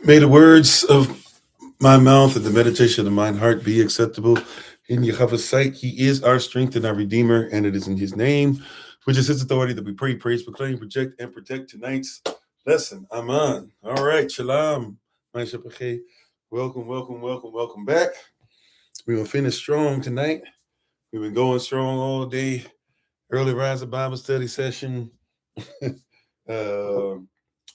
May the words of my mouth and the meditation of mine heart be acceptable in Yahavah's sight. He is our strength and our redeemer, and it is in his name, which is his authority, that we pray, praise, proclaim, project, and protect tonight's lesson. Aman. All right, shalom. My Shepacheh. Welcome, welcome, welcome, welcome back. We're going to finish strong tonight. We've been going strong all day. Early rise of Bible study session, uh,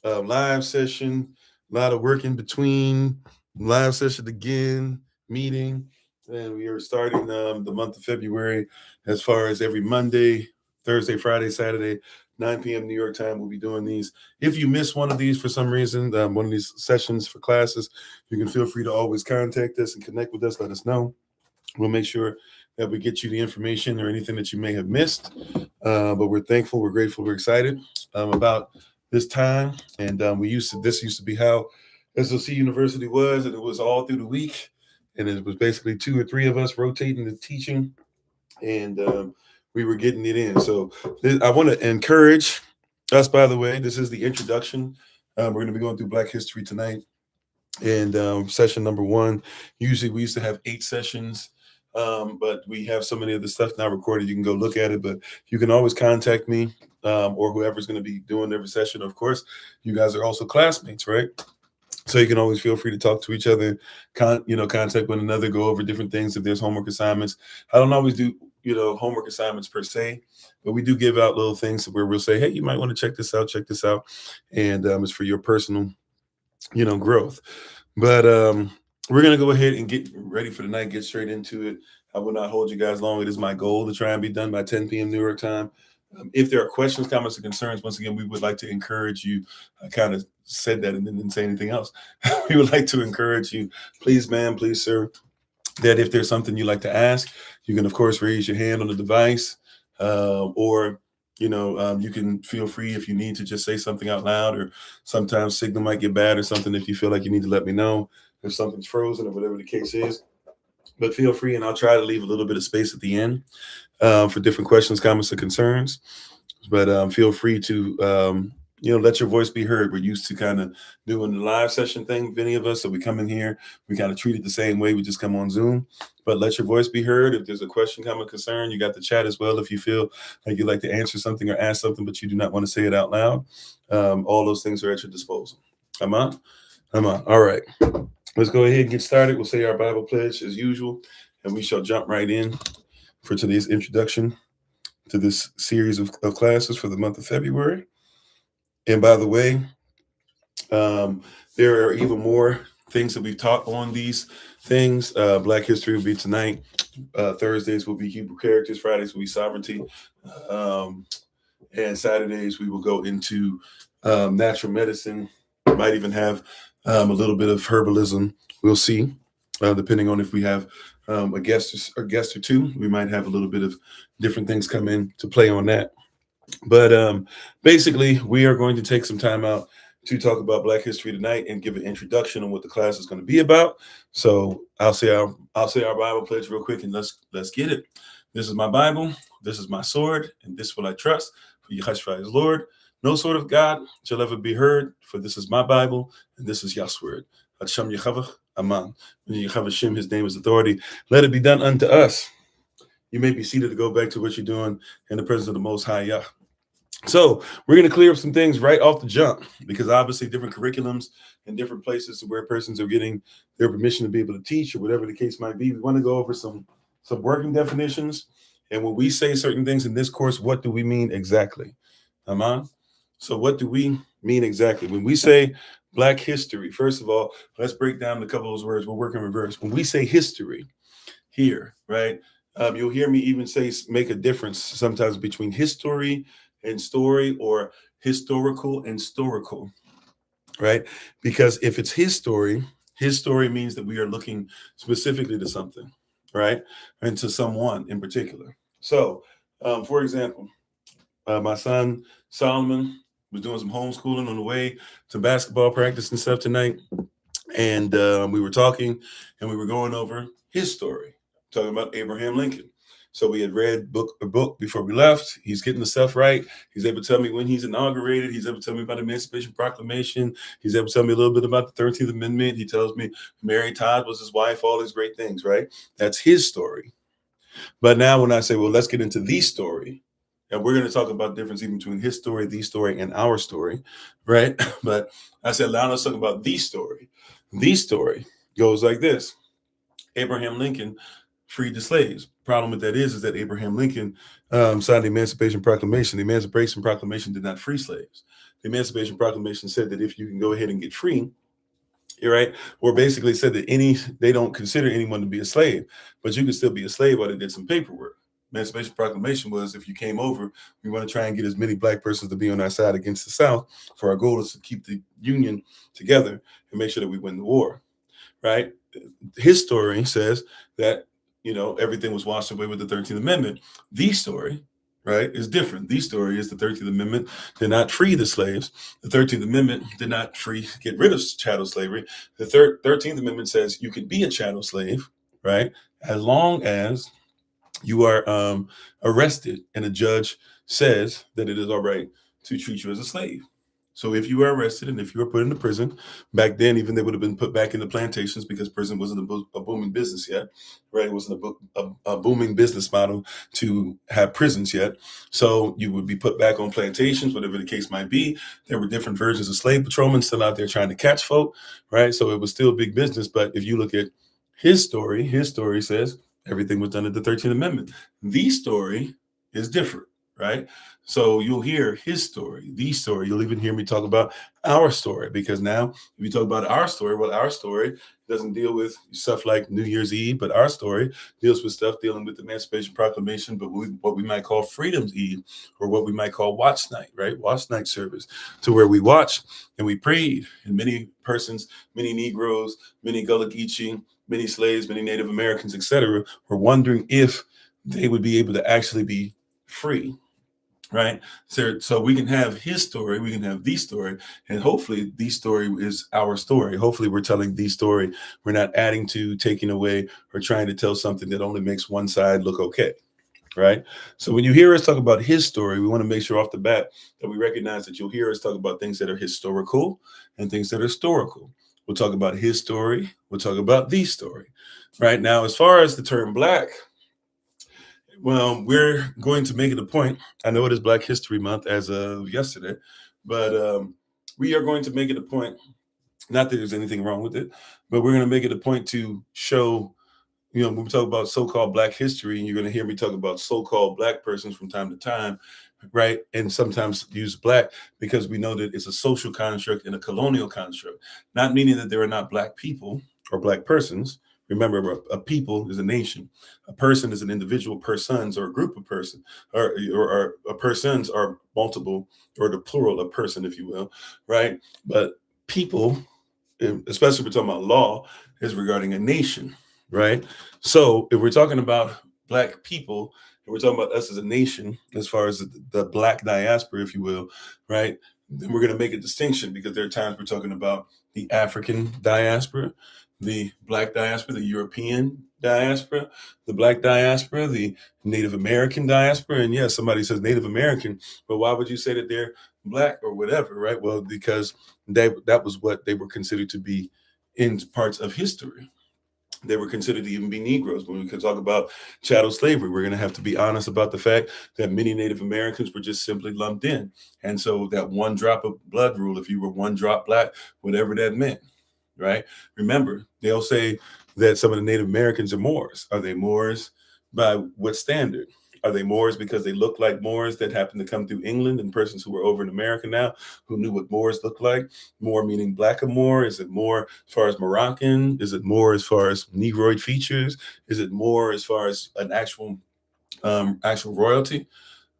live session, a lot of work in between, live session again, meeting. And we are starting the month of February as far as every Monday, Thursday, Friday, Saturday, 9 p.m. New York time. We'll be doing these. If you miss one of these for some reason, one of these sessions for classes, you can feel free to always contact us and connect with us. Let us know. We'll make sure that we get you the information or anything that you may have missed. But we're thankful, we're grateful, we're excited about this time. And this used to be how SOC University was, and it was all through the week. And it was basically 2 or 3 of us rotating the teaching, and we were getting it in. So I want to encourage us, by the way, this is the introduction. We're going to be going through Black History tonight. And session number 1, usually we used to have 8 sessions. But we have so many of the stuff now recorded. You can go look at it, but you can always contact me or whoever's going to be doing every session. Of course, you guys are also classmates, right? So you can always feel free to talk to each other, contact one another, go over different things. If there's homework assignments, I don't always do, homework assignments per se, but we do give out little things where we'll say, hey, you might want to check this out. And it's for your personal, growth. But we're going to go ahead and get ready for the night, get straight into it. I will not hold you guys long. It is my goal to try and be done by 10 p.m. New York time. If there are questions, comments, or concerns, once again, we would like to encourage you. I kind of said that and then didn't say anything else. We would like to encourage you, please, ma'am, please, sir, that if there's something you'd like to ask, you can, of course, raise your hand on the device, or you can feel free if you need to just say something out loud, or sometimes signal might get bad or something. If you feel like you need to let me know if something's frozen or whatever the case is, but feel free, and I'll try to leave a little bit of space at the end for different questions, comments, or concerns. But feel free to let your voice be heard. We're used to kind of doing the live session thing, many of us. So we come in here, we kind of treat it the same way. We just come on Zoom, but let your voice be heard. If there's a question, comment, concern, you got the chat as well. If you feel like you'd like to answer something or ask something, but you do not want to say it out loud, all those things are at your disposal. Am I? All right. Let's go ahead and get started. We'll say our Bible pledge as usual, and we shall jump right in for today's introduction to this series of classes for the month of February. And by the way, there are even more things that we've taught on these things. Black history will be tonight. Thursdays will be Hebrew characters. Fridays will be sovereignty. And Saturdays we will go into natural medicine. We might even have a little bit of herbalism. We'll see, depending on if we have a guest or two. We might have a little bit of different things come in to play on that. But basically, we are going to take some time out to talk about Black history tonight and give an introduction on what the class is going to be about. So I'll say our Bible pledge real quick, and let's get it. This is my Bible. This is my sword, and this will I trust. For Yahashavai is Lord. No sword of God shall ever be heard. For this is my Bible, and this is Yah's word. Hashem Yahavah, Aman. When Yahavah Shem, his name is authority. Let it be done unto us. You may be seated to go back to what you're doing in the presence of the Most High Yah. So we're going to clear up some things right off the jump, because obviously different curriculums and different places where persons are getting their permission to be able to teach, or whatever the case might be. We want to go over some working definitions. And when we say certain things in this course, what do we mean exactly? Aman? So what do we mean exactly? When we say Black history, first of all, let's break down a couple of those words. We'll work in reverse. When we say history here, right, you'll hear me even make a difference sometimes between history and story, or historical and storical, right? Because if it's his story means that we are looking specifically to something, right? And to someone in particular. So, for example, my son Solomon was doing some homeschooling on the way to basketball practice and stuff tonight. And we were talking, and we were going over his story, talking about Abraham Lincoln. So we had read a book before we left. He's getting the stuff right. He's able to tell me when he's inaugurated. He's able to tell me about the Emancipation Proclamation. He's able to tell me a little bit about the 13th Amendment. He tells me Mary Todd was his wife, all these great things, right? That's his story. But now when I say, well, let's get into the story, and we're going to talk about the difference even between his story, the story, and our story, right? But I said, now let's talk about the story. The story goes like this. Abraham Lincoln freed the slaves. Problem with that is that Abraham Lincoln signed the Emancipation Proclamation. The Emancipation Proclamation did not free slaves. The Emancipation Proclamation said that if you can go ahead and get free, you're right, or basically said that they don't consider anyone to be a slave, but you can still be a slave while they did some paperwork. Emancipation Proclamation was, if you came over, we want to try and get as many black persons to be on our side against the South. For our goal is to keep the Union together and make sure that we win the war, right? His story says that, everything was washed away with the 13th Amendment. The story, right, is different. The story is the 13th Amendment did not free the slaves. The 13th Amendment did not get rid of chattel slavery. The 13th Amendment says you can be a chattel slave, right, as long as you are arrested and a judge says that it is all right to treat you as a slave. So if you were arrested and if you were put into prison, back then, even they would have been put back into plantations because prison wasn't a booming business yet, right? It wasn't a booming business model to have prisons yet. So you would be put back on plantations, whatever the case might be. There were different versions of slave patrolmen still out there trying to catch folk, right? So it was still big business. But if you look at his story says everything was done at the 13th Amendment. The story is different, right? So you'll hear his story, the story. You'll even hear me talk about our story, because now if you talk about our story, well, our story doesn't deal with stuff like New Year's Eve, but our story deals with stuff dealing with the Emancipation Proclamation, but what we might call Freedom's Eve, or what we might call Watch Night, right? Watch Night service, to where we watched and we prayed, and many persons, many Negroes, many Gullah Geechee, many slaves, many Native Americans, etc., were wondering if they would be able to actually be free, right? So we can have his story, we can have the story, and hopefully the story is our story. Hopefully we're telling the story. We're not adding to, taking away, or trying to tell something that only makes one side look okay, right? So when you hear us talk about his story, we want to make sure off the bat that we recognize that you'll hear us talk about things that are historical and things that are historical. We'll talk about his story. We'll talk about the story. Right now, as far as the term Black, well, we're going to make it a point. I know it is Black History Month as of yesterday, but we are going to make it a point, not that there's anything wrong with it, but we're going to make it a point to show, when we talk about so-called Black history, and you're going to hear me talk about so-called Black persons from time to time, right? And sometimes use Black because we know that it's a social construct and a colonial construct, not meaning that there are not Black people or Black persons. Remember, a people is a nation. A person is an individual. Persons or a group of persons, or persons are multiple, or the plural of person, if you will, right? But people, especially if we're talking about law, is regarding a nation, right? So if we're talking about Black people, and we're talking about us as a nation, as far as the Black diaspora, if you will, right? Then we're going to make a distinction, because there are times we're talking about the African diaspora, the Black diaspora, the European diaspora, the Black diaspora, the Native American diaspora. And yes, somebody says Native American, but why would you say that they're Black or whatever, right? Well, because that was what they were considered to be in parts of history. They were considered to even be Negroes. When we could talk about chattel slavery, we're going to have to be honest about the fact that many Native Americans were just simply lumped in. And so that one drop of blood rule, if you were one drop Black, whatever that meant, right? Remember, they'll say that some of the Native Americans are Moors. Are they Moors by what standard? Are they Moors because they look like Moors that happened to come through England, and persons who are over in America now who knew what Moors looked like? Moor meaning Black or Moor? Is it more as far as Moroccan? Is it more as far as Negroid features? Is it more as far as an actual royalty?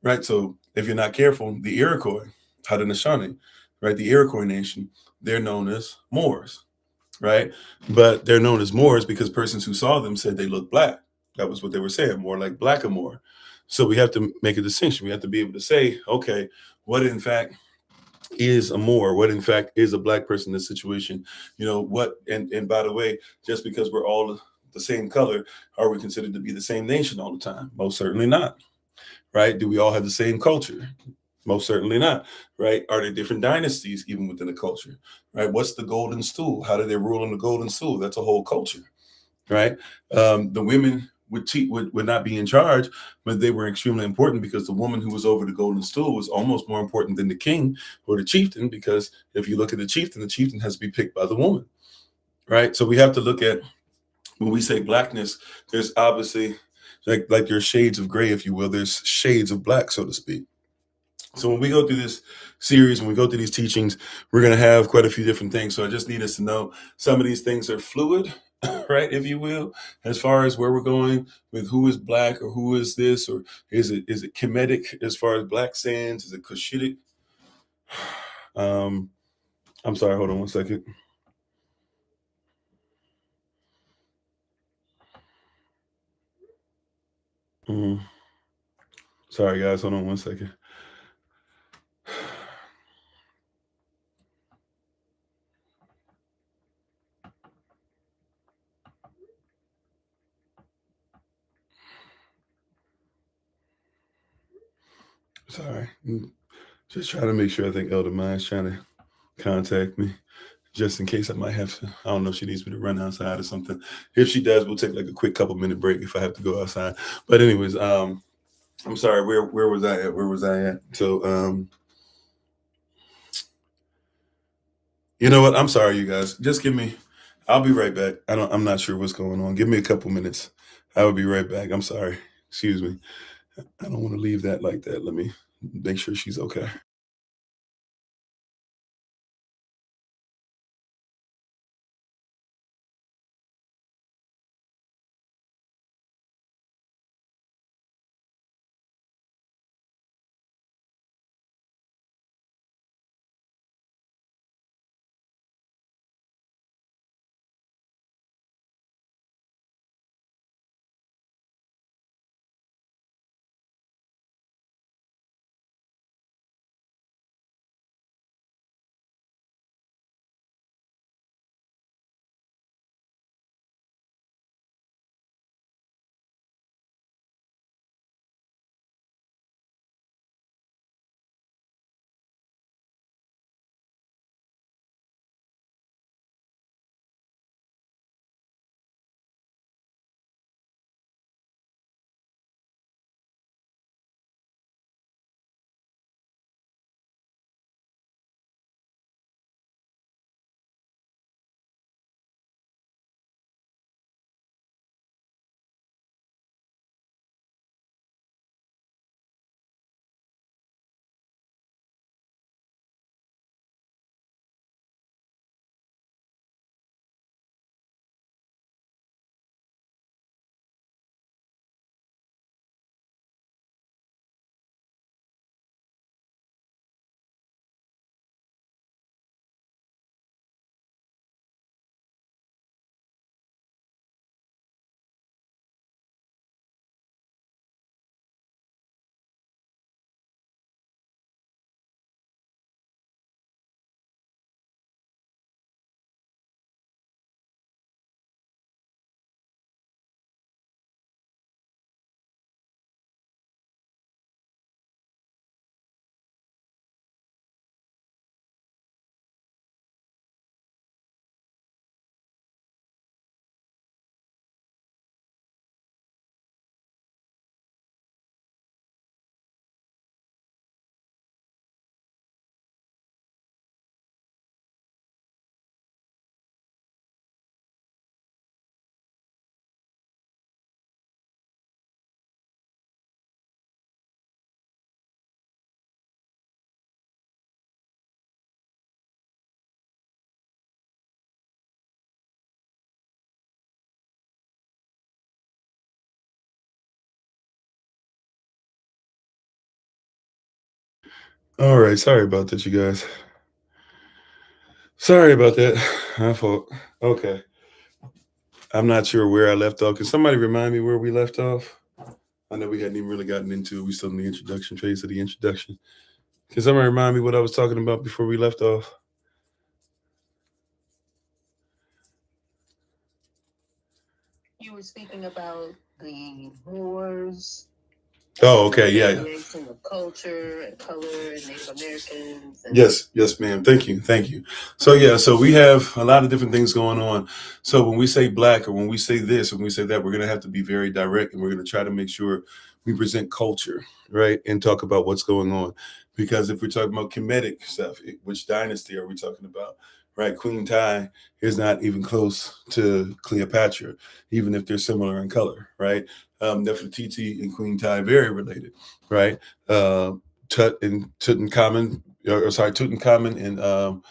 Right? So if you're not careful, the Iroquois, Haudenosaunee, right? The Iroquois nation, they're known as Moors, right? But they're known as Moors because persons who saw them said they looked Black. That was what they were saying, more like Blackamoor. So we have to make a distinction. We have to be able to say, okay, what in fact is a Moor? What in fact is a Black person in this situation? What, and by the way, just because we're all the same color, are we considered to be the same nation all the time? Most certainly not, right? Do we all have the same culture? Most certainly not, right? Are there different dynasties even within a culture, right? What's the golden stool? How do they rule on the golden stool? That's a whole culture, right? The women would not be in charge, but they were extremely important because the woman who was over the golden stool was almost more important than the king or the chieftain, because if you look at the chieftain has to be picked by the woman, right? So we have to look at, when we say blackness, there's obviously like there's shades of gray, if you will. There's shades of black, so to speak. So when we go through this series, when we go through these teachings, we're going to have quite a few different things. So I just need us to know some of these things are fluid, right, if you will, as far as where we're going with who is black or who is this, or is it Kemetic as far as black sands? Is it Cushitic? I'm sorry, hold on one second. Sorry, guys, hold on one second. Sorry. Just trying to make sure. I think Elder Mind's trying to contact me just in case I might have to. I don't know if she needs me to run outside or something. If she does, we'll take like a quick couple minute break if I have to go outside. But anyways, I'm sorry, where was I at? So you know what? I'm sorry, you guys. Just I'll be right back. I'm not sure what's going on. Give me a couple minutes. I will be right back. I'm sorry. Excuse me. I don't want to leave that like that. Let me make sure she's okay. All right, sorry about that, you guys. Sorry about that. My fault. Okay. I'm not sure where I left off. Can somebody remind me where we left off? I know we hadn't even really gotten into it. We still in the introduction phase of the introduction. Can somebody remind me what I was talking about before we left off? You were speaking about the Moors. Oh, okay, yeah. Variation of culture and color and Native Americans. And yes, ma'am. Thank you. So yeah, so we have a lot of different things going on. So when we say black or when we say this, when we say that, we're going to have to be very direct, and we're going to try to make sure we present culture, right, and talk about what's going on. Because if we're talking about Kemetic stuff, which dynasty are we talking about? Right, Queen Ty is not even close to Cleopatra, even if they're similar in color, right? Nefertiti and Queen Ty very related, right? Tutankhamun, Tutankhamun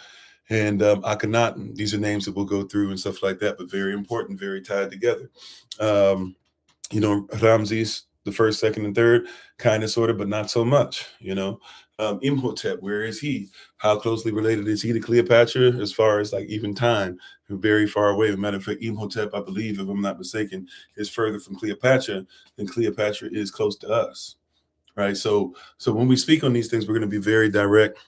and Akhenaten. These are names that we'll go through and stuff like that, but very important, very tied together. Um, Ramses, the first, second, and third, kind of, sort of, but not so much. Imhotep, where is he? How closely related is he to Cleopatra as far as like even time? Very far away. As a matter of fact, Imhotep, I believe, if I'm not mistaken, is further from Cleopatra than Cleopatra is close to us. Right. So when we speak on these things, we're going to be very direct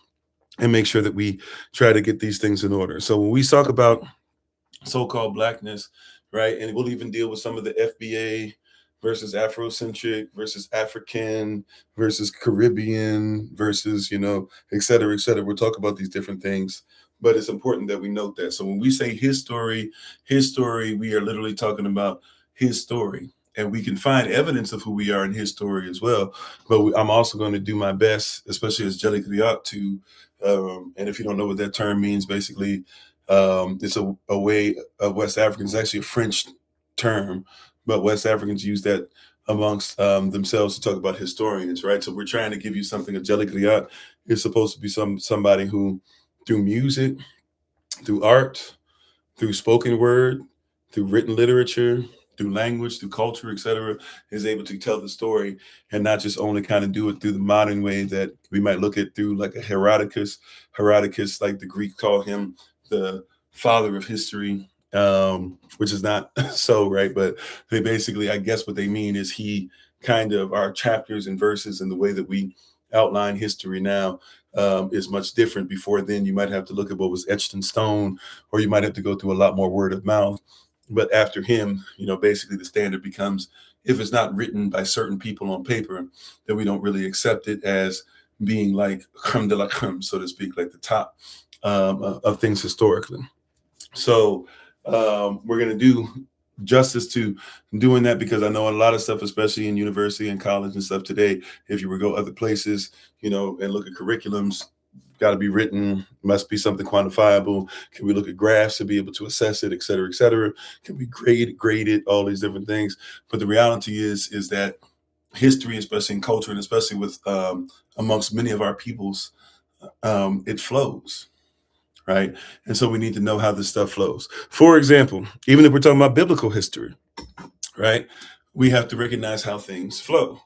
and make sure that we try to get these things in order. So when we talk about so-called blackness, right, and we'll even deal with some of the FBA versus Afrocentric versus African versus Caribbean versus, et cetera, et cetera. We'll talk about these different things, but it's important that we note that. So when we say his story, we are literally talking about his story. And we can find evidence of who we are in his story as well. But I'm also going to do my best, especially as Jelly Kriat, to, and if you don't know what that term means, basically, it's a way of West Africans. It's actually a French term, but West Africans use that amongst themselves to talk about historians, right? So we're trying to give you something. A Jelly Kriat is supposed to be somebody who, through music, through art, through spoken word, through written literature, through language, through culture, etc., is able to tell the story and not just only kind of do it through the modern way that we might look at through like a Herodotus. Herodotus, like the Greeks call him the father of history, which is not so, right? But they basically, I guess what they mean is he kind of, our chapters and verses and the way that we outline history now is much different. Before then, you might have to look at what was etched in stone, or you might have to go through a lot more word of mouth. But after him, basically the standard becomes, if it's not written by certain people on paper, then we don't really accept it as being like creme de la creme, so to speak, like the top of things historically. So we're going to do justice to doing that, because I know a lot of stuff, especially in university and college and stuff today, if you were to go other places, and look at curriculums, got to be written, must be something quantifiable. Can we look at graphs to be able to assess it, et cetera, et cetera? Can we grade it, all these different things? But the reality is that history, especially in culture and especially with amongst many of our peoples, it flows. Right. And so we need to know how this stuff flows. For example, even if we're talking about biblical history, right, we have to recognize how things flow.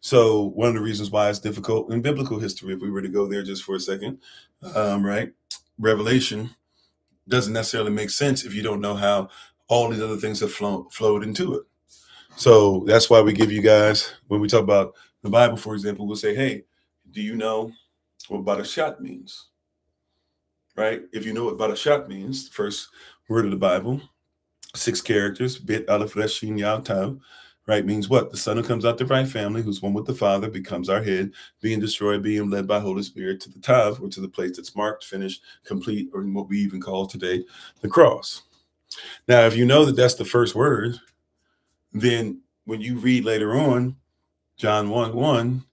So one of the reasons why it's difficult in biblical history, if we were to go there just for a second, right, Revelation doesn't necessarily make sense if you don't know how all these other things have flowed into it. So that's why we give you guys, when we talk about the Bible, for example, we'll say, hey, do you know what Barashat means? Right? If you know what Barashat means, the first word of the Bible, 6 characters, Bit Aleph Resh Shin Yad Tav, right, means what? The Son who comes out the right family, who's one with the Father, becomes our head, being destroyed, being led by Holy Spirit to the Tav, or to the place that's marked, finished, complete, or in what we even call today the cross. Now, if you know that that's the first word, then when you read later on, John 1:1,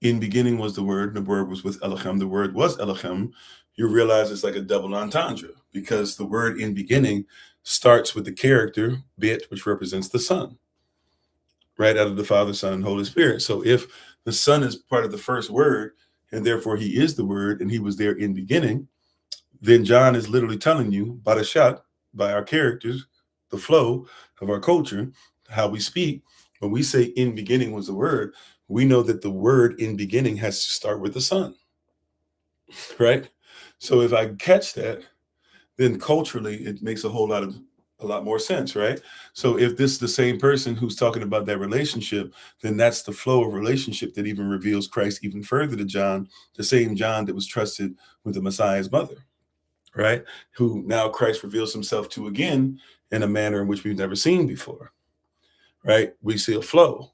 in beginning was the word, and the word was with Elohim, the word was Elohim, you realize it's like a double entendre, because the word in beginning starts with the character bit, which represents the Son, right, out of the Father, Son, and Holy Spirit. So if the Son is part of the first word, and therefore he is the word, and he was there in beginning, then John is literally telling you, Barashat, by our characters, the flow of our culture, how we speak, when we say in beginning was the word, we know that the word in beginning has to start with the Son, right? So if I catch that, then culturally it makes a lot more sense, right? So if this is the same person who's talking about that relationship, then that's the flow of relationship that even reveals Christ even further to John, the same John that was trusted with the Messiah's mother, right? Who now Christ reveals himself to again in a manner in which we've never seen before. right? We see a flow,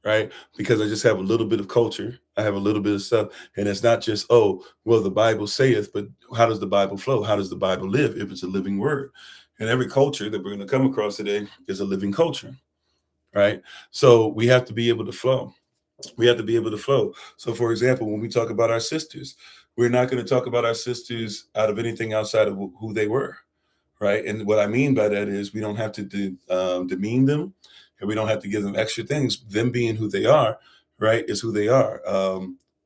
right? Because I just have a little bit of culture. I have a little bit of stuff. And it's not just, oh, well, the Bible saith, but how does the Bible flow? How does the Bible live if it's a living word? And every culture that we're going to come across today is a living culture, right? So we have to be able to flow. We have to be able to flow. So, for example, when we talk about our sisters, we're not going to talk about our sisters out of anything outside of who they were, right? And what I mean by that is we don't have to demean them, and we don't have to give them extra things. Them being who they are, right, is who they are.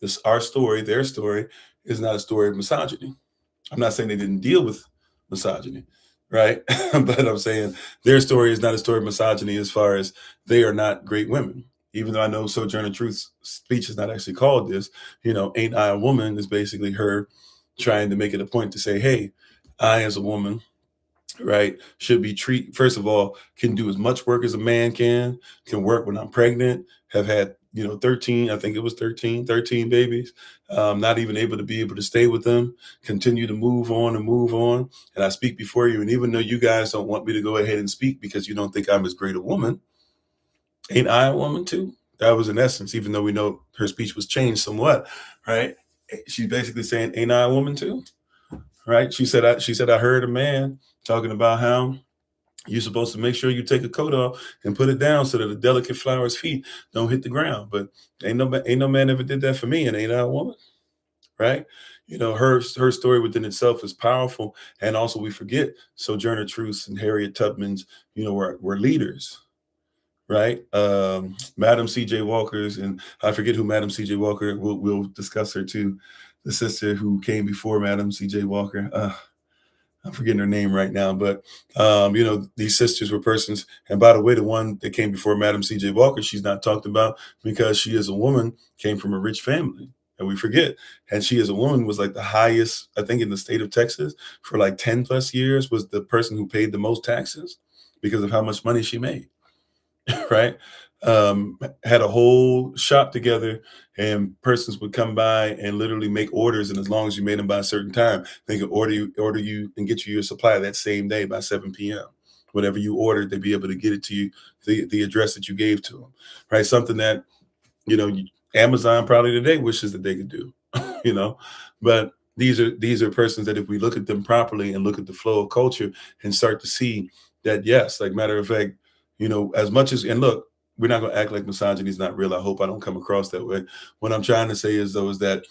This our story, their story, is not a story of misogyny. I'm not saying they didn't deal with misogyny, right? But I'm saying their story is not a story of misogyny as far as they are not great women. Even though I know Sojourner Truth's speech is not actually called this, Ain't I a Woman is basically her trying to make it a point to say, hey, I as a woman, right, should be first of all, can do as much work as a man can work when I'm pregnant, have had 13, I think it was 13 babies, not even able to stay with them, continue to move on and move on. And I speak before you, and even though you guys don't want me to go ahead and speak because you don't think I'm as great a woman, ain't I a woman too? That was in essence, even though we know her speech was changed somewhat, right? She's basically saying, ain't I a woman too? Right? She said, I heard a man talking about how you're supposed to make sure you take a coat off and put it down so that the delicate flower's feet don't hit the ground. But ain't no man ever did that for me, and ain't I a woman, right? Her story within itself is powerful, and also we forget Sojourner Truth and Harriet Tubman's, were leaders, right? Madam C.J. Walker's, and I forget who Madam C.J. Walker. We'll discuss her too. The sister who came before Madam C.J. Walker. I'm forgetting her name right now, but these sisters were persons. And by the way, the one that came before Madam C.J. Walker, she's not talked about because she is a woman, came from a rich family. And we forget. And she as a woman was like the highest, I think, in the state of Texas for like 10 plus years, was the person who paid the most taxes because of how much money she made. Right? Had a whole shop together, and persons would come by and literally make orders. And as long as you made them by a certain time, they could order you and get you your supply that same day by 7 p.m. Whatever you ordered, they'd be able to get it to you, the address that you gave to them. Right? Something that, Amazon probably today wishes that they could do, but these are persons that if we look at them properly and look at the flow of culture and start to see that, yes, like matter of fact, as much as, and look, we're not going to act like misogyny is not real. I hope I don't come across that way. What I'm trying to say is that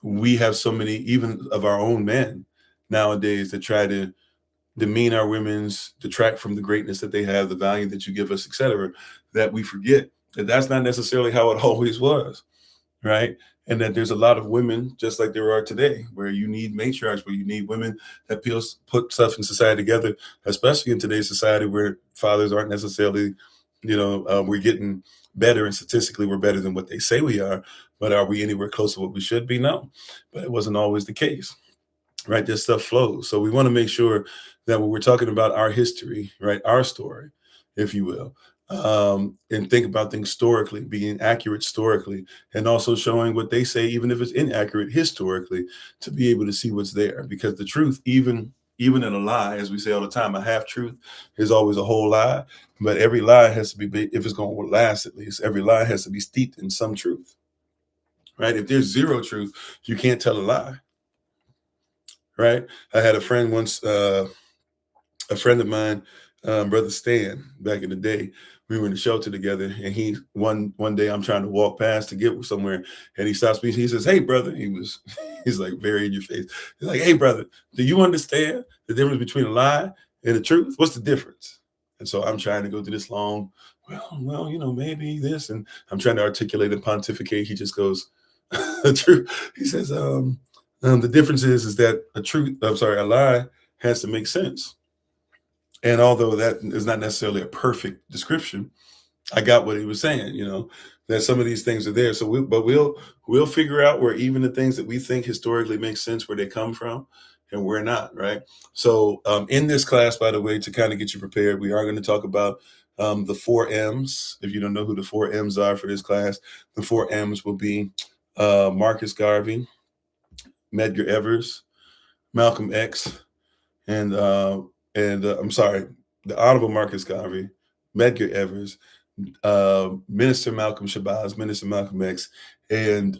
we have so many, even of our own men nowadays, that try to demean our women's, detract from the greatness that they have, the value that you give us, etc., that we forget that that's not necessarily how it always was, right? And that there's a lot of women, just like there are today, where you need matriarchs, where you need women that put stuff in society together, especially in today's society where fathers aren't necessarily, we're getting better, and statistically we're better than what they say we are. But are we anywhere close to what we should be? No. But it wasn't always the case, right? This stuff flows. So we want to make sure that when we're talking about our history, right, our story, if you will, and think about things historically, being accurate historically, and also showing what they say, even if it's inaccurate historically, to be able to see what's there. Because the truth, even in a lie, as we say all the time, a half truth is always a whole lie. But every lie has to be, if it's going to last, at least every lie has to be steeped in some truth, right? If there's zero truth, you can't tell a lie, right? I had a friend once, a friend of mine, brother Stan, back in the day. We were in the shelter together, and he one day I'm trying to walk past to get somewhere, and he stops me. He says, "Hey, brother," he's like very in your face. He's like, "Hey, brother, do you understand the difference between a lie and the truth? What's the difference?" And so I'm trying to go through this long, well, maybe this, and I'm trying to articulate and pontificate. He just goes, "The truth." He says, "The difference is that a lie has to make sense." And although that is not necessarily a perfect description, I got what he was saying, that some of these things are there. So we'll figure out where even the things that we think historically make sense, where they come from, and we're not, right? So in this class, by the way, to kind of get you prepared, we are going to talk about the 4 M's. If you don't know who the 4 M's are for this class, the 4 M's will be Marcus Garvey, Medgar Evers, Malcolm X, and I'm sorry, the Honorable Marcus Garvey, Medgar Evers, Minister Malcolm Shabazz, Minister Malcolm X, and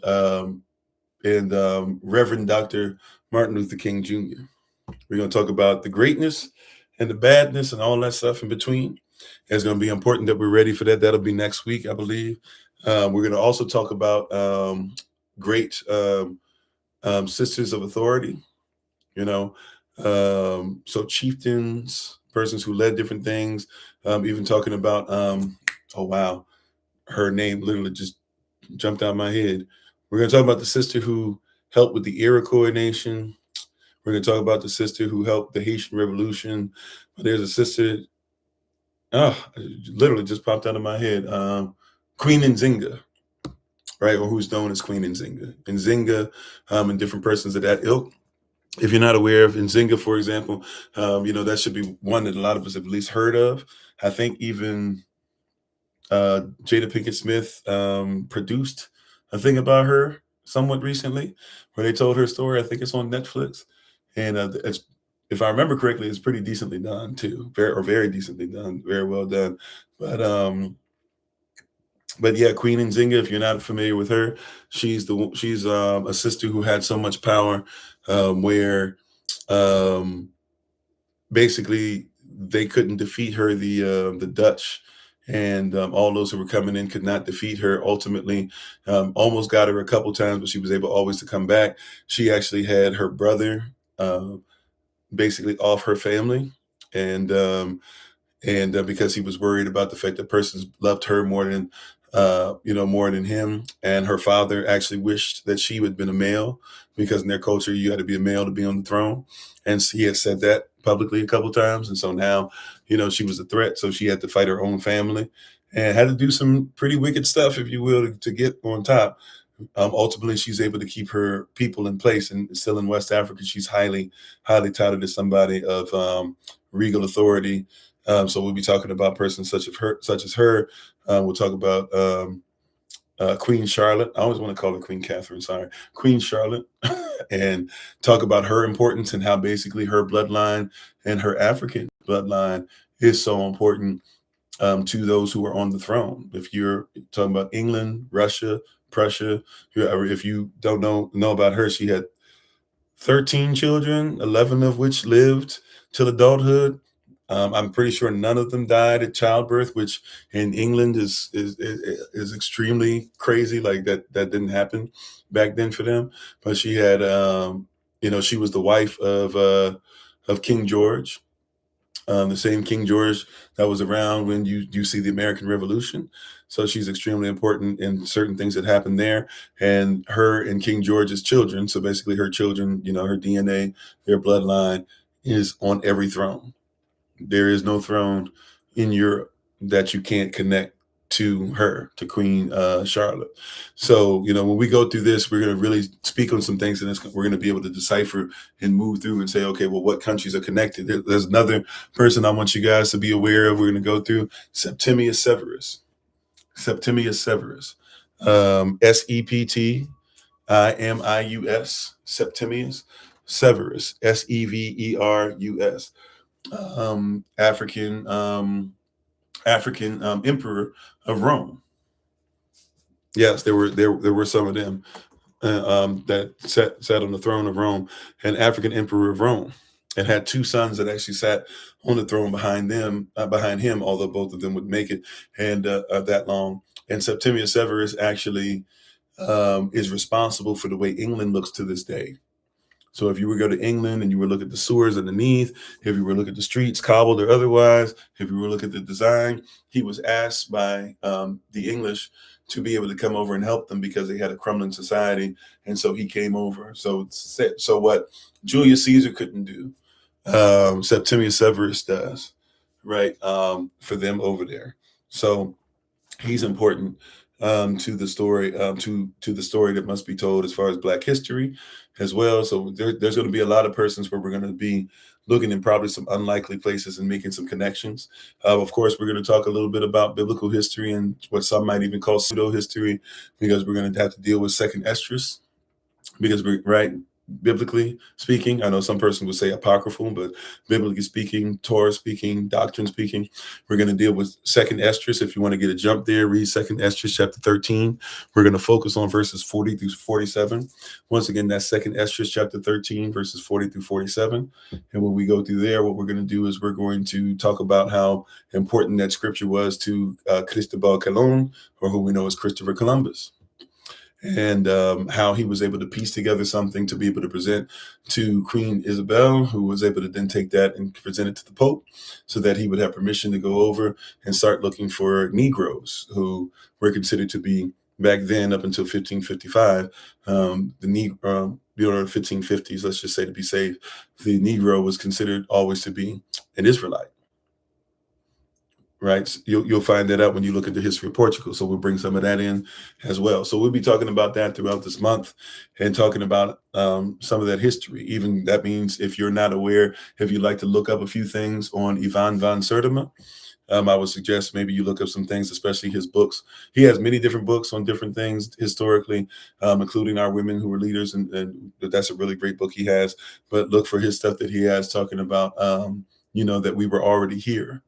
Reverend Dr. Martin Luther King Jr. We're going to talk about the greatness and the badness and all that stuff in between. It's going to be important that we're ready for that. That'll be next week, I believe. We're going to also talk about great sisters of authority, so chieftains, persons who led different things, even talking about, oh, wow, her name literally just jumped out of my head. We're going to talk about the sister who helped with the Iroquois Nation. We're going to talk about the sister who helped the Haitian Revolution. There's a sister, literally just popped out of my head, Queen Nzinga, right? Or who's known as Queen Nzinga. Nzinga and different persons of that ilk. If you're not aware of Nzinga, for example, that should be one that a lot of us have at least heard of. I think even Jada Pinkett Smith produced a thing about her somewhat recently where they told her story. I think it's on Netflix. And it's, if I remember correctly, it's pretty decently done too. Very decently done. Very well done. But yeah, Queen Nzinga, if you're not familiar with her, she's a sister who had so much power where basically they couldn't defeat her. The Dutch and all those who were coming in could not defeat her. Ultimately, almost got her a couple times, but she was able always to come back. She actually had her brother basically off her family, and because he was worried about the fact that persons loved her more than him, and her father actually wished that she would have been a male, because in their culture you had to be a male to be on the throne, and he had said that publicly a couple times. And so now, she was a threat, so she had to fight her own family and had to do some pretty wicked stuff, if you will, to get on top. Ultimately, she's able to keep her people in place, and still in West Africa, she's highly, highly touted as somebody of regal authority. So we'll be talking about persons such as her. We'll talk about Queen Charlotte. I always want to call her Queen Catherine. Sorry, Queen Charlotte, and talk about her importance and how basically her bloodline and her African bloodline is so important to those who are on the throne. If you're talking about England, Russia, Prussia, if you don't know about her, she had 13 children, 11 of which lived till adulthood. I'm pretty sure none of them died at childbirth, which in England is extremely crazy. Like that didn't happen back then for them. But she had, she was the wife of King George. The same King George that was around when you see the American Revolution. So she's extremely important in certain things that happened there. And her and King George's children, so basically her children, her DNA, their bloodline is on every throne. There is no throne in Europe that you can't connect to her, to Queen Charlotte. So, when we go through this, we're going to really speak on some things, and we're going to be able to decipher and move through and say, okay, well, what countries are connected? There's another person I want you guys to be aware of. We're going to go through Septimius Severus. Septimius Severus. Septimius. Septimius Severus. Severus. African emperor of Rome. Yes, there were some of them that sat on the throne of Rome, an African emperor of Rome, and had two sons that actually sat on the throne behind him, although both of them would make it and that long. And Septimius Severus actually is responsible for the way England looks to this day. So if you were to go to England and you were look at the sewers underneath, if you were to look at the streets, cobbled or otherwise, if you were to look at the design, he was asked by the English to be able to come over and help them because they had a crumbling society. And so he came over. So what Julius Caesar couldn't do, Septimius Severus does, right, for them over there. So he's important to the story, to the story that must be told as far as Black history as well. So there's going to be a lot of persons where we're going to be looking in probably some unlikely places and making some connections. Of course, we're going to talk a little bit about biblical history and what some might even call pseudo history, because we're going to have to deal with Second Esdras, because we're right. biblically speaking. I know some person would say apocryphal, but biblically speaking, Torah speaking, doctrine speaking, we're going to deal with Second Esdras. If you want to get a jump there, read Second Esdras chapter 13. We're going to focus on verses 40 through 47. Once again, that's Second Esdras chapter 13, verses 40 through 47. And when we go through there, what we're going to do is we're going to talk about how important that scripture was to Cristobal Colon, or who we know as Christopher Columbus, and how he was able to piece together something to be able to present to Queen Isabel, who was able to then take that and present it to the Pope so that he would have permission to go over and start looking for Negroes who were considered to be, back then up until 1555, the 1550s, let's just say to be safe, the Negro was considered always to be an Israelite. Right, you'll find that out when you look at the history of Portugal. So we'll bring some of that in as well. So we'll be talking about that throughout this month and talking about some of that history. Even that means if you're not aware, if you'd like to look up a few things on Ivan van Sertima, I would suggest maybe you look up some things, especially his books. He has many different books on different things historically, including Our Women Who Were Leaders, and that's a really great book he has. But look for his stuff that he has talking about, that we were already here.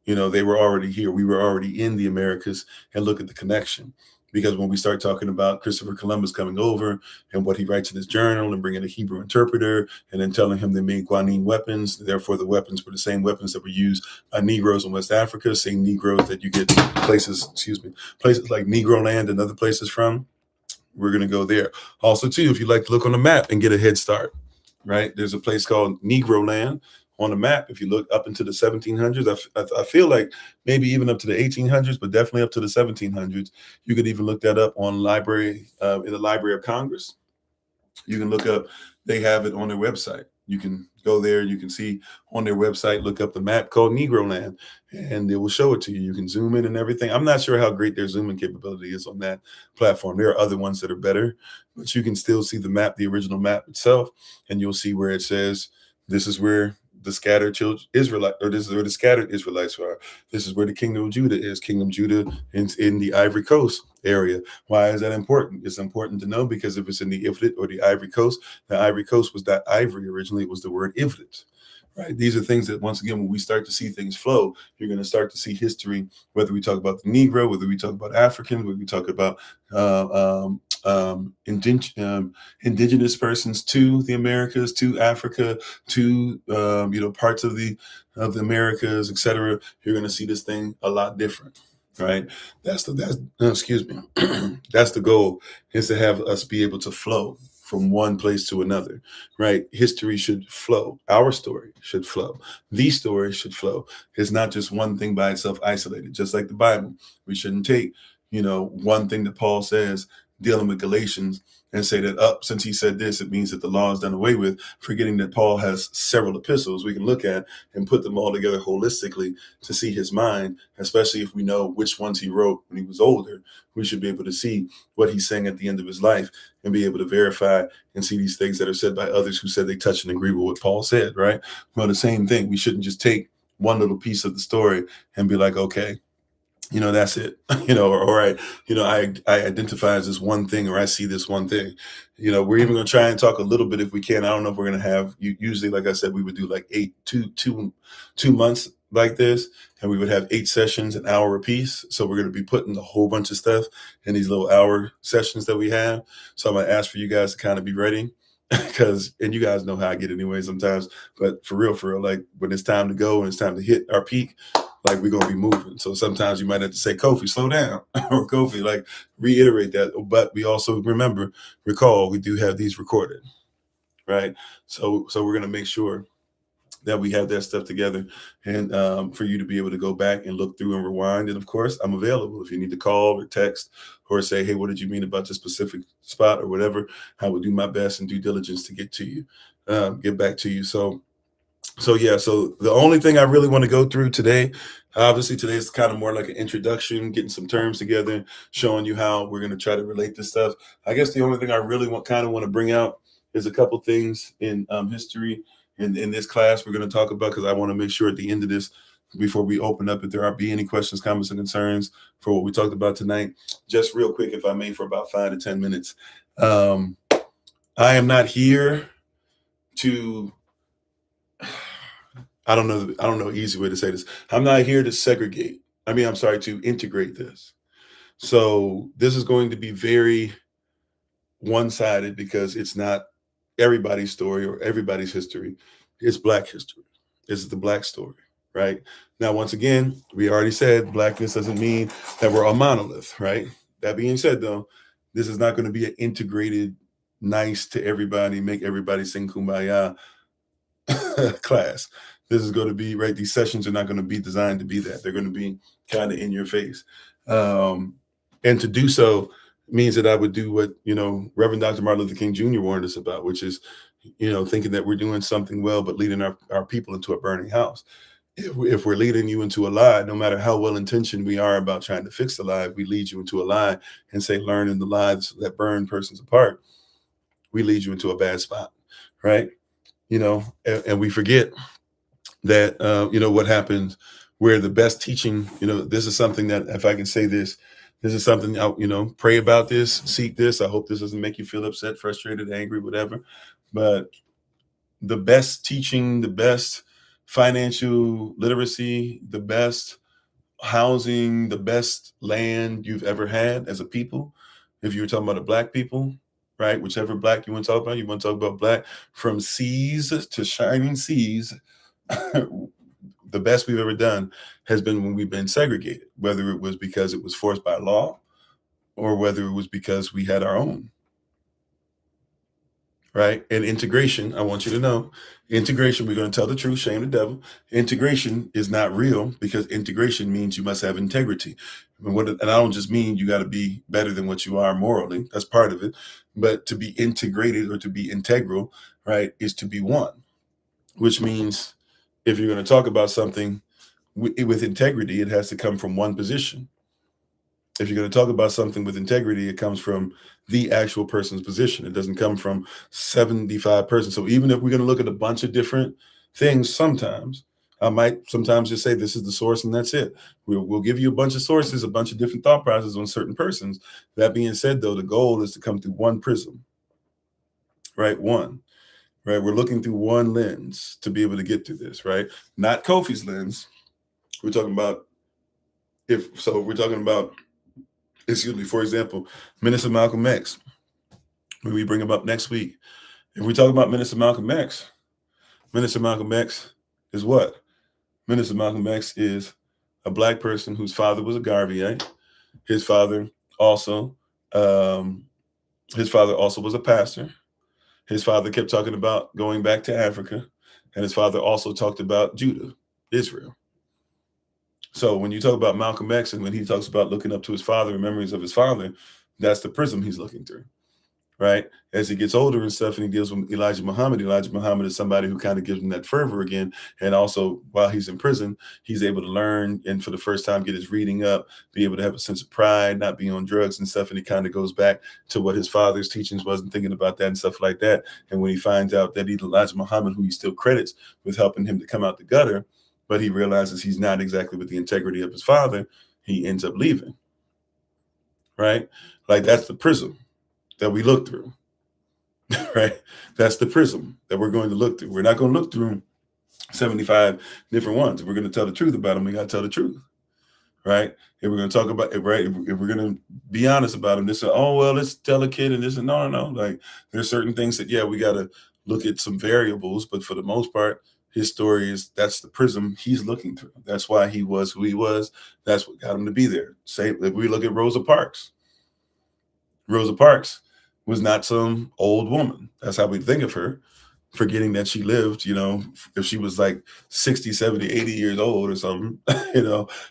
They were already here. We were already in the Americas, and look at the connection. Because when we start talking about Christopher Columbus coming over and what he writes in his journal and bringing a Hebrew interpreter and then telling him they made guanine weapons, therefore the weapons were the same weapons that were used by Negroes in West Africa, same Negroes that you get places like Negro Land and other places from. We're going to go there. Also, too, if you'd like to look on the map and get a head start, right? There's a place called Negro Land on the map. If you look up into the 1700s, I feel like maybe even up to the 1800s, but definitely up to the 1700s. You could even look that up on in the Library of Congress. You can look up, they have it on their website. You can go there, you can see on their website, look up the map called Negro Land, and it will show it to you. You can zoom in and everything. I'm not sure how great their zooming capability is on that platform. There are other ones that are better, but you can still see the map, the original map itself, and you'll see where it says, this is where the scattered children Israelite, or this is where the scattered Israelites are. This is where the kingdom of Judah is. Kingdom of Judah in the Ivory Coast area. Why is that important? It's important to know because if it's in the Ifrit or the Ivory Coast was not ivory originally, it was the word Ifrit. Right. These are things that, once again, when we start to see things flow, you're going to start to see history, whether we talk about the Negro, whether we talk about Africans, whether we talk about indigenous persons to the Americas, to Africa, to parts of the Americas, etc. You're going to see this thing a lot different. Right. That's the goal, is to have us be able to flow from one place to another, right? History should flow. Our story should flow. The story should flow. It's not just one thing by itself isolated, just like the Bible. We shouldn't take, one thing that Paul says dealing with Galatians and say that, since he said this, it means that the law is done away with, forgetting that Paul has several epistles we can look at and put them all together holistically to see his mind, especially if we know which ones he wrote when he was older. We should be able to see what he's saying at the end of his life and be able to verify and see these things that are said by others who said they touch and agree with what Paul said, right? Well, the same thing. We shouldn't just take one little piece of the story and be like, okay, that's it, or I identify as this one thing, or I see this one thing. We're even going to try and talk a little bit if we can. I don't know if we're going to have, usually, like I said, we would do like 2 months like this, and we would have 8 sessions, an hour apiece. So we're going to be putting a whole bunch of stuff in these little hour sessions that we have. So I'm going to ask for you guys to kind of be ready. And you guys know how I get anyway sometimes, but for real, like when it's time to go and it's time to hit our peak, like we're going to be moving. So sometimes you might have to say, Kofi, slow down, or Kofi, like reiterate that. But we also recall, we do have these recorded, right? So we're going to make sure that we have that stuff together, and for you to be able to go back and look through and rewind. And of course, I'm available if you need to call or text or say, hey, what did you mean about this specific spot or whatever? I will do my best and due diligence to get to you, get back to you. So the only thing I really want to go through today, obviously today is kind of more like an introduction, getting some terms together, showing you how we're going to try to relate this stuff. I guess the only thing I really want to bring out is a couple things in history in this class we're going to talk about, because I want to make sure at the end of this, before we open up, if there be any questions, comments, and concerns for what we talked about tonight, just real quick, if I may, for about 5 to 10 minutes. I am not here to, I don't know easy way to say this. I'm not here to segregate. I'm sorry, to integrate this. So this is going to be very one-sided because it's not everybody's story or everybody's history. It's Black history. This is the Black story, right? Now, once again, we already said Blackness doesn't mean that we're a monolith, right? That being said, though, this is not going to be an integrated, nice to everybody, make everybody sing kumbaya class. This is going to be, right, these sessions are not going to be designed to be that. They're going to be kind of in your face. And to do so means that I would do what, Reverend Dr. Martin Luther King Jr. warned us about, which is, thinking that we're doing something well, but leading our people into a burning house. If we're leading you into a lie, no matter how well-intentioned we are about trying to fix the lie, we lead you into a lie and say, learn in the lies that burn persons apart, we lead you into a bad spot, right? And we forget that, what happens where the best teaching, this is something that, if I can say this is something, pray about this, seek this. I hope this doesn't make you feel upset, frustrated, angry, whatever. But the best teaching, the best financial literacy, the best housing, the best land you've ever had as a people, if you were talking about the Black people, right? Whichever Black you want to talk about Black, from seas to shining seas. The best we've ever done has been when we've been segregated, whether it was because it was forced by law or whether it was because we had our own, right? And integration, I want you to know, integration, we're going to tell the truth, shame the devil. Integration is not real because integration means you must have integrity. And I don't just mean you got to be better than what you are morally. That's part of it. But to be integrated or to be integral, right, is to be one, which means if you're going to talk about something with integrity, it has to come from one position. If you're going to talk about something with integrity, it comes from the actual person's position. It doesn't come from 75 persons. So even if we're going to look at a bunch of different things, sometimes I might sometimes just say this is the source and that's it. We'll give you a bunch of sources, a bunch of different thought processes on certain persons. That being said, though, the goal is to come through one prism, right? One. Right, we're looking through one lens to be able to get to this, right? Not Kofi's lens. We're talking about for example, Minister Malcolm X. When we bring him up next week, if we talk about Minister Malcolm X is what? Minister Malcolm X is a Black person whose father was a Garveyite. His father also was a pastor. His father kept talking about going back to Africa, and his father also talked about Judah, Israel. So when you talk about Malcolm X and when he talks about looking up to his father and memories of his father, that's the prism he's looking through, right? As he gets older and stuff and he deals with Elijah Muhammad is somebody who kind of gives him that fervor again. And also while he's in prison, he's able to learn and for the first time get his reading up, be able to have a sense of pride, not be on drugs and stuff. And he kind of goes back to what his father's teachings was and thinking about that and stuff like that. And when he finds out that Elijah Muhammad, who he still credits with helping him to come out the gutter, but he realizes he's not exactly with the integrity of his father, he ends up leaving, right? Like that's the prism that we look through, right? That's the prism that we're going to look through. We're not going to look through 75 different ones. If we're going to tell the truth about them, we got to tell the truth, right? If we're going to talk about it, right? If we're going to be honest about them, this is, oh, well, let's tell a kid and this and no. Like there's certain things that, yeah, we got to look at some variables, but for the most part, his story that's the prism he's looking through. That's why he was who he was. That's what got him to be there. Say, if we look at Rosa Parks was not some old woman. That's how we think of her, forgetting that she lived, if she was like 60, 70, 80 years old or something,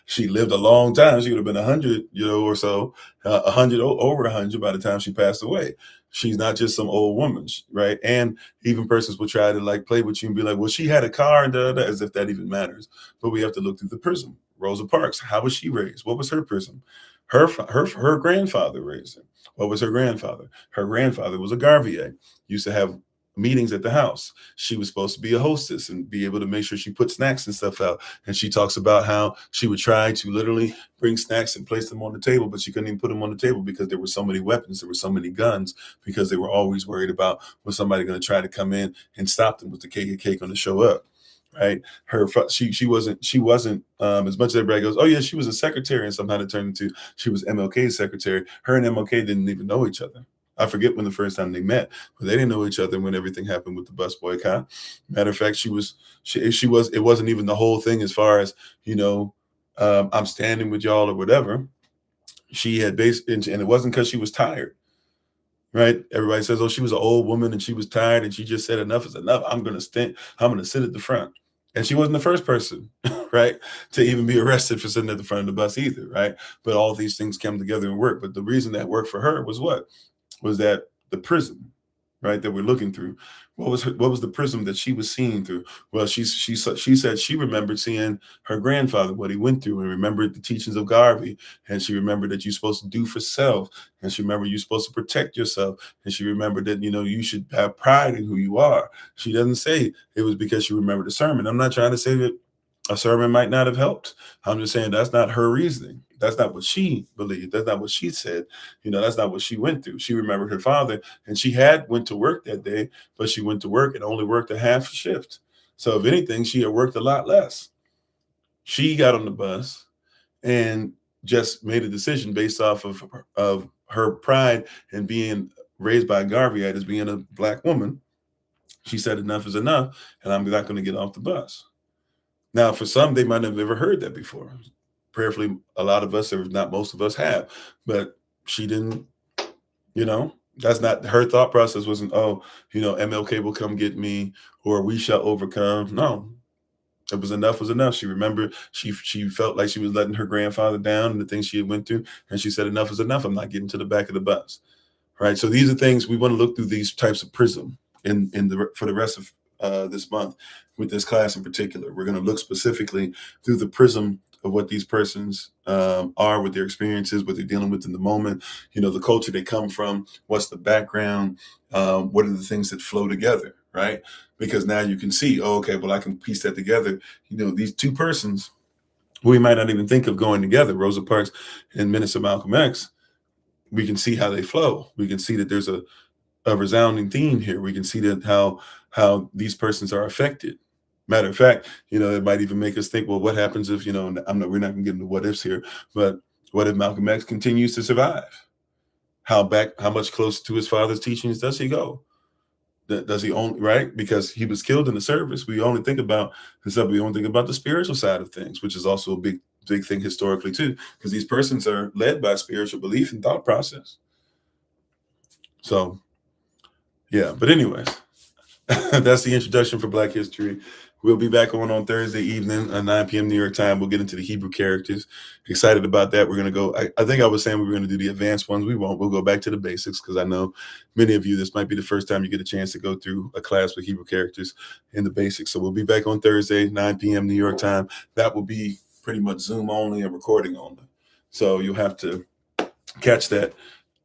she lived a long time. She would have been 100, or so, 100, over 100 by the time she passed away. She's not just some old woman, right? And even persons will try to like play with you and be like, well, she had a car and as if that even matters. But we have to look through the prism. Rosa Parks, how was she raised? What was her prism? Her grandfather raised her. What was her grandfather? Her grandfather was a Garveyite. Used to have meetings at the house. She was supposed to be a hostess and be able to make sure she put snacks and stuff out. And she talks about how she would try to literally bring snacks and place them on the table, but she couldn't even put them on the table because there were so many weapons, there were so many guns, because they were always worried about was somebody going to try to come in and stop them, with the KKK going to show up. Right, she wasn't as much as everybody goes, oh yeah, she was a secretary, and somehow it turned into she was MLK's secretary. Her and MLK didn't even know each other. I forget when the first time they met, but they didn't know each other when everything happened with the bus boycott. Matter of fact, it wasn't even the whole thing as far as, I'm standing with y'all or whatever. She had and it wasn't because she was tired. Right? Everybody says, oh, she was an old woman and she was tired and she just said enough is enough. I'm going to sit at the front. And she wasn't the first person, right, to even be arrested for sitting at the front of the bus either, right? But all these things came together and worked. But the reason that worked for her was what? Was that the prism, right, that we're looking through. What was the prism that she was seeing through? Well, she said she remembered seeing her grandfather, what he went through, and remembered the teachings of Garvey. And she remembered that you're supposed to do for self. And she remembered you're supposed to protect yourself. And she remembered that, you should have pride in who you are. She doesn't say it was because she remembered the sermon. I'm not trying to say that a sermon might not have helped. I'm just saying that's not her reasoning. That's not what she believed. That's not what she said. That's not what she went through. She remembered her father, and she had went to work that day, but she went to work and only worked a half shift. So if anything, she had worked a lot less. She got on the bus and just made a decision based off of her pride and being raised by a Garveyite as being a Black woman. She said enough is enough, and I'm not going to get off the bus. Now, for some, they might have never heard that before. Prayerfully, a lot of us, or not most of us, have. But she didn't, that's not her thought process. Wasn't, oh, MLK will come get me, or we shall overcome. No, it was enough was enough. She remembered she felt like she was letting her grandfather down and the things she had went through, and she said, enough is enough. I'm not getting to the back of the bus. Right. So these are things we want to look through, these types of prism for the rest of this month with this class in particular. We're going to look specifically through the prism of what these persons are, with their experiences, what they're dealing with in the moment, the culture they come from, what's the background, what are the things that flow together, right? Because now you can see, oh, okay, well, I can piece that together. These two persons, we might not even think of going together, Rosa Parks and Minister Malcolm X, we can see how they flow. We can see that there's a resounding theme here. We can see that how these persons are affected. Matter of fact, it might even make us think, well, what happens if, we're not going to get into what ifs here, but what if Malcolm X continues to survive? How much closer to his father's teachings does he go? Does he only, right? Because he was killed in the service. We only think about the spiritual side of things, which is also a big thing historically too, because these persons are led by spiritual belief and thought process. So, yeah. But anyways, that's the introduction for Black History. We'll be back on Thursday evening at 9 p.m. New York time. We'll get into the Hebrew characters. Excited about that. We're going to go. I think I was saying we were going to do the advanced ones. We won't. We'll go back to the basics, because I know many of you, this might be the first time you get a chance to go through a class with Hebrew characters in the basics. So we'll be back on Thursday, 9 p.m. New York time. That will be pretty much Zoom only and recording only. So you'll have to catch that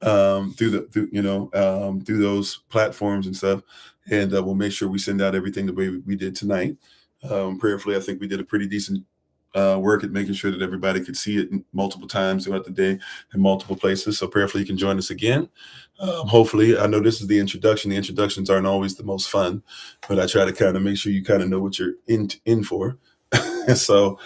through those platforms and stuff. And we'll make sure we send out everything the way we did tonight. Prayerfully, I think we did a pretty decent work at making sure that everybody could see it multiple times throughout the day in multiple places. So prayerfully you can join us again. Hopefully, I know this is the introduction. The introductions aren't always the most fun, but I try to kind of make sure you kind of know what you're in for. So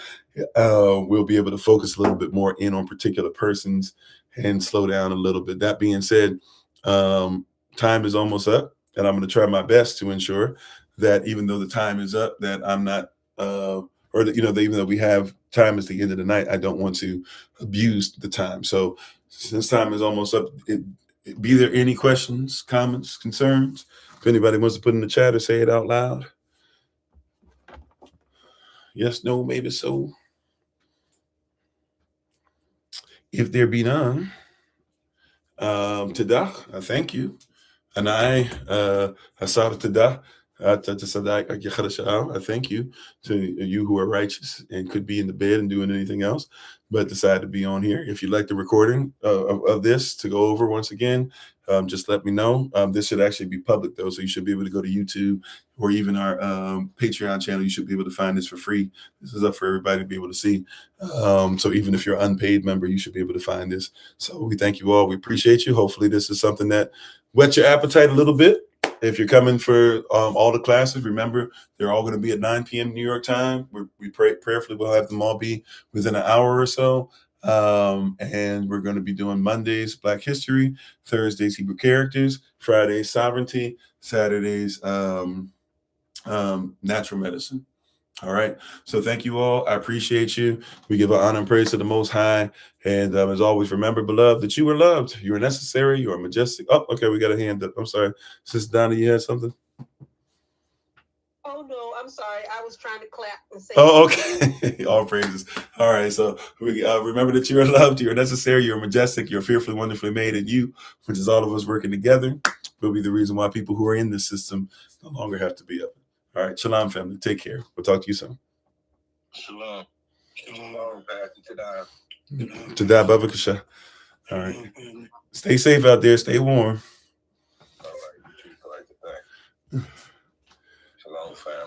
we'll be able to focus a little bit more in on particular persons and slow down a little bit. That being said, time is almost up, and I'm going to try my best to ensure that even though the time is up, that I'm not, even though we have time at the end of the night, I don't want to abuse the time. So since time is almost up, be there any questions, comments, concerns? If anybody wants to put in the chat or say it out loud. Yes, no, maybe so. If there be none, Tadah, I thank you. And I, Asada Tadah, I thank you to you who are righteous and could be in the bed and doing anything else, but decide to be on here. If you'd like the recording of this to go over once again, just let me know. This should actually be public though, so you should be able to go to YouTube or even our Patreon channel. You should be able to find this for free. This is up for everybody to be able to see. So even if you're an unpaid member, you should be able to find this. So we thank you all. We appreciate you. Hopefully this is something that whets your appetite a little bit. If you're coming for all the classes, remember, they're all going to be at 9 p.m. New York time. We prayerfully will have them all be within an hour or so. And we're going to be doing Mondays, Black History, Thursdays, Hebrew Characters, Fridays, Sovereignty, Saturdays, Natural Medicine. All right. So thank you all. I appreciate you. We give honor and praise to the Most High. And as always, remember, beloved, that you are loved. You are necessary. You are majestic. Oh, okay. We got a hand up. I'm sorry. Sister Donna, you had something? Oh, no, I'm sorry. I was trying to clap and say. Oh, okay. All praises. All right. So we remember that you are loved. You are necessary. You are majestic. You're fearfully, wonderfully made. And you, which is all of us working together, will be the reason why people who are in this system no longer have to be up. All right. Shalom, family. Take care. We'll talk to you soon. Shalom. Shalom, Pastor Today, Babakasha. All right. Stay safe out there. Stay warm. All right. Shalom, family.